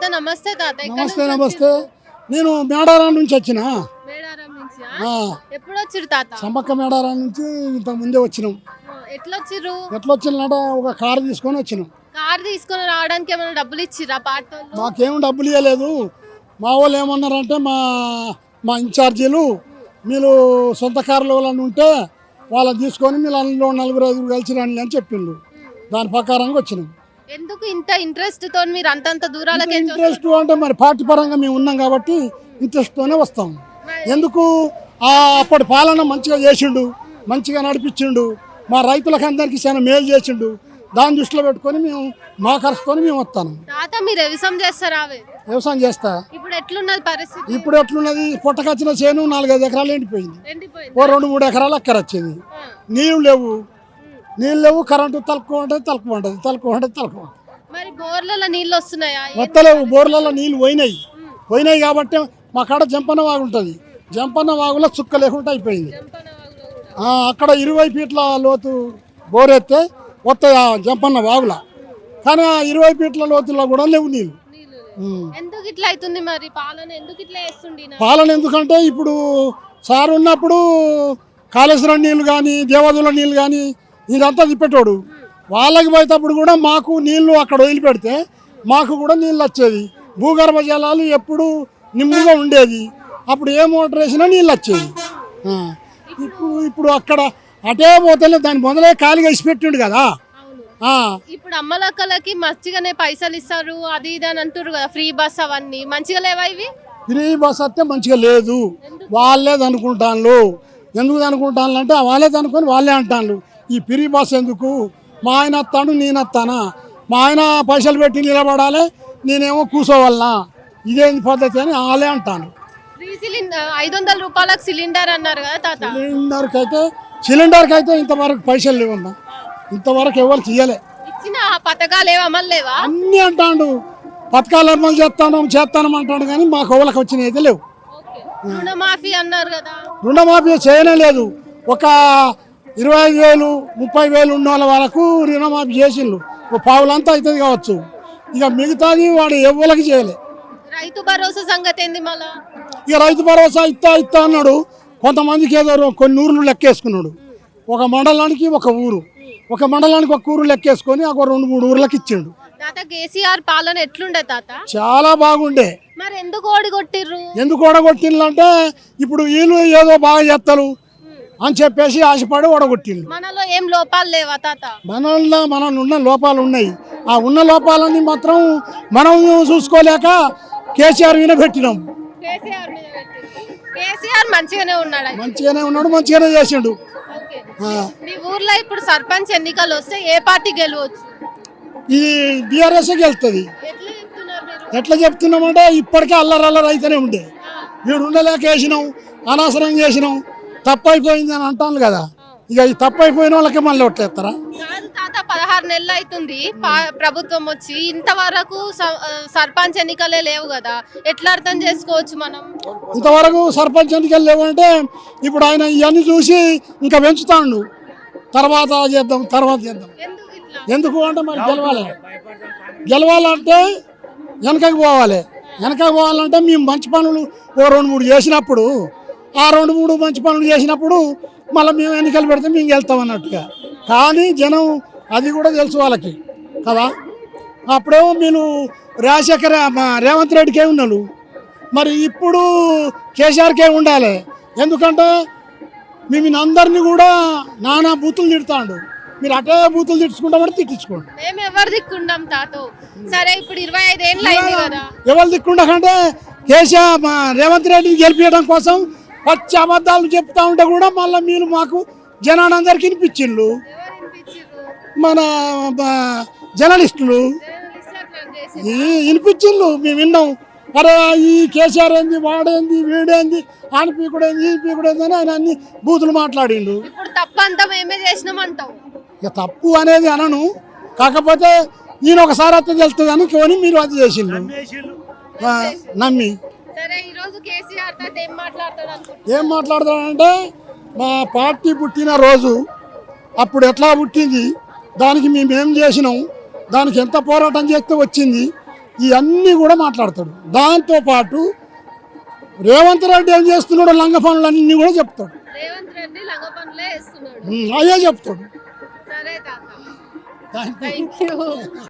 తాత నమస్తే తాత. నమస్తే నమస్తే. నేను మేడారం నుంచి వచ్చిన. మేడారం నుంచి ఎప్పుడు వచ్చిరు తాత? సమ్మక్క మేడారం నుంచి ఇంత ముందే వచ్చినాం. ఎట్లా వచ్చిర్రు? ఎట్లా వచ్చిందంటే ఒక కారు తీసుకొని వచ్చినాం. కార్ తీసుకొని రావడానికి ఏమైనా డబ్బులు ఇచ్చిర్రా పార్టీ? మాకేం డబ్బులు ఇవ్వలేదు. మా వాళ్ళు ఏమన్నారంటే మా ఇన్ఛార్జీలు మీరు సొంత కార్లు వాళ్ళని ఉంటే వాళ్ళని తీసుకొని మీరు అందులో 4-5 కలిసి రండి అని చెప్పిండు. దాని ప్రకారంగా వచ్చినాం. ఎందుకు ఇంత ఇంట్రెస్ట్ తో మీరు అంతంత దూరాలకి? ఇంట్రెస్ట్ అంటే మరి పార్టీ పరంగా మేము ఉన్నాం కాబట్టి ఇంట్రెస్ట్తోనే వస్తాం. ఎందుకు అప్పటి పాలన మంచిగా చేసిండు, మంచిగా నడిపించిండు, మా రైతులకు అందరికీ చాలా మేలు చేసిండు. దాన్ని దృష్టిలో పెట్టుకొని మేము మా ఖర్చుకొని మేము వస్తాను. తాత మీరు వ్యవసాయం చేస్తారా? వ్యవసాయం చేస్తా. ఇప్పుడు ఎట్లున్నది పరిస్థితి? ఇప్పుడు ఎట్లున్నది, పుట్టకొచ్చిన చేను 4-5 ఎకరాలు ఎండిపోయింది. ఓ 2-3 ఎకరాలు అక్కర వచ్చింది. నీళ్ళు లేవు, కరెంటు తలుపుకుంటుంది. మరి బోర్లలో నీళ్ళు వస్తున్నాయా? వస్తలేవు. బోర్లలో నీళ్ళు పోయినాయి కాబట్టి మా కాడ జంపన్న వాగు ఉంటుంది. జంపన్న వాగులో చుక్క లేకుండా అయిపోయింది. అక్కడ 20 ఫీట్ల లోతు బోరెత్తే వస్తాయి ఆ జంపన్న వాగుల. కానీ ఆ 20 ఫీట్ల లోతుల్లో కూడా లేవు నీళ్ళు. ఎందుకు ఇట్లా అవుతుంది మరి? పాలన ఎందుకు ఇట్లా వేస్తుంది? పాలన ఎందుకంటే ఇప్పుడు సార్ ఉన్నప్పుడు కాళేశ్వరం నీళ్ళు కానీ దేవాదుల నీళ్ళు కానీ ఇదంతా తిప్పేటోడు. వాళ్ళకి పోయేటప్పుడు కూడా మాకు నీళ్లు అక్కడ వదిలిపెడితే మాకు కూడా నీళ్ళు వచ్చేది. భూగర్భ జలాలు ఎప్పుడు నిమ్ముగా ఉండేది. అప్పుడు ఏ మోటార్ వేసినా నీళ్ళు వచ్చేది. ఇప్పుడు అక్కడ అటే పోతే దాని మొదలే ఖాళీగా ఇచ్చిపెట్టిండు కదా. ఇప్పుడు అమ్మలక్కలకి మంచిగానే పైసలు ఇస్తారు, అది ఇది అని అంటారు కదా, ఫ్రీ బస్ అవన్నీ మంచిగా లేవా? ఇవి ఫ్రీ బస్ అయితే మంచిగా లేదు. వాళ్ళేది అనుకుంటాను. ఎందుకు అనుకుంటాను అంటే వాళ్ళేది అనుకొని వాళ్ళే అంటాను. ఈ ఫ్రీ బస్ ఎందుకు? మా ఆయన వస్తాడు, నేను వస్తానా? మా ఆయన పైసలు పెట్టి నిలబడాలి, నేనేమో కూర్చోవాలనా? ఇదేంటి పద్ధతి అని వాళ్ళే అంటాను. 500 రూపాయలకు సిలిండర్ అన్నారు కదా తాత. సిలిండర్కి అయితే ఇంతవరకు పైసలు లేవన్నా. ఇంతవరకు ఎవరికి ఇవ్వలే. ఇచ్చిన పథకాలు ఏవి అమలు లేవా? అన్నీ అంటాడు. పథకాలు అమలు చేస్తాను అంటాడు కానీ మాకు ఎవరికి వచ్చినాయి అయితే లేవు. రుణమాఫీ అన్నారు కదా, రుణమాఫీ చేయనే లేదు. ఒక 25,000 30,000 ఉన్న వాళ్ళ వరకు రుణమాఫీ చేసిండ్రు. పావులంతా అవుతుంది కావచ్చు. ఇక మిగతాది వాడు ఎవరికి చేయలే. రైతు భరోసా సంగతి ఏంది మళ్ళా? ఇక రైతు భరోసా ఇస్తా అన్నాడు. కొంతమందికి ఏదో కొన్ని ఊర్లు లెక్కేసుకున్నాడు. ఒక మండలానికి ఒక ఊరు, ఒక మండలానికి ఒక ఊరు లెక్కేసుకొని ఒక 2-3 ఊర్లకు ఇచ్చిండు. తాత కేసీఆర్ పాలన ఎట్లుండే తాత? చాలా బాగుండే. మరి ఎందుకు ఓడగొట్టిర్రు? ఎందుకు ఓడగొట్టిండ్రు ఇప్పుడు వీళ్ళు ఏదో బాగా చేస్తారు అని చెప్పేసి ఆశపడి ఓడగొట్టిండు. మనలో ఏం లోపాలు లేవా తాత? మనలో ఉన్న లోపాలు ఉన్నాయి. ఆ ఉన్న లోపాలని మాత్రం మనం చూసుకోలేక కేసీఆర్ మీద పెట్టినాం. కేసీఆర్ మంచిగానే ఉన్నాడు, మంచిగానే చేసిండు. మీ ఊర్లో ఇప్పుడు సర్పంచ్ ఎన్నికలు వస్తే ఏ పార్టీ గెలవచ్చు? ఇది బీఆర్ఎస్ గెలుస్తుంది. ఎట్లా చెప్తున్నామంటే ఇప్పటికే అల్లరల్లరి అయితేనే ఉండే. వీడు ఉండలేక వేసినాం, అనవసరం చేసినాం, తప్పైపోయింది అని అంటాను కదా. ఇక ఈ తప్పైపోయిన వాళ్ళకి మళ్ళీ ఒట్టేస్తారా? తాత 16 నెలలు అవుతుంది ప్రభుత్వం వచ్చి, ఇంతవరకు సర్పంచ్ ఎన్నికలే లేవు కదా. ఎట్లా అర్థం చేసుకోవచ్చు మనం? ఇంతవరకు సర్పంచ్ ఎన్నికలు లేవు అంటే ఇప్పుడు ఆయన ఇవన్నీ చూసి ఇంకా పెంచుతాడు. తర్వాత చేద్దాం. ఎందుకు అంటే మరి గెలవాలంటే వెనకకి పోవాలంటే మేము మంచి పనులు 2-3 చేసినప్పుడు, ఆ 2-3 మంచి పనులు చేసినప్పుడు మళ్ళీ మేము ఎన్నికలు పెడితే మేము వెళ్తాం అన్నట్టుగా. కానీ జనం అది కూడా తెలుసు వాళ్ళకి కదా. అప్పుడేమో మీరు రాజశేఖర రేవంత్ రెడ్డికే ఉన్నాడు, మరి ఇప్పుడు కేసీఆర్కే ఉండాలి. ఎందుకంటే మేము అందరినీ కూడా నానా బూతులు తిడతాడు. మీరు అటే బూతులు తిట్టుకుంటామంటే తిట్టించుకోండి. మేము ఎవరు దిక్కుంటాం తాత? సరే ఇప్పుడు 25 ఏళ్ళు అయింది కదా. ఎవరు దిక్కుండకంటే కేసీఆర్ రేవంత్ రెడ్డిని గెలిపించడం కోసం పచ్చి అబద్ధాలు చెప్తా ఉంటే కూడా మళ్ళీ మీరు మాకు జనాలందరికీ వినిపించిండ్రు. మన జర్నలిస్టులు వినిపించిండ్రు, మేము విన్నాం. అరే ఈ కేసీఆర్ ఏంది, వాడేంది, వీడేంది, ఆయన పీకుడేంది, ఈ పీకుడేంది అని ఆయన అన్ని బూతులు మాట్లాడిండు. ఇక తప్పు అనేది అనను, కాకపోతే నేను ఒకసారి అత్త తెలుస్తుంది అనుకోని మీరు అది చేసిండ్రు నమ్మి. ఏం మాట్లాడతాడంటే మా పార్టీ పుట్టిన రోజు అప్పుడు ఎట్లా పుట్టింది, దానికి మేమేం చేసినాం, దానికి ఎంత పోరాటం చేస్తే వచ్చింది, ఇవన్నీ కూడా మాట్లాడతాడు. దాంతోపాటు రేవంత్ రెడ్డి ఏం చేస్తున్నాడు, లంగ పనులు అన్నీ కూడా చెప్తాడు. రేవంత్ రెడ్డి లంగ పనులే వేస్తున్నాడు. అయ్యే చెప్తాడు. సరే తాత, థాంక్యూ. Thank you.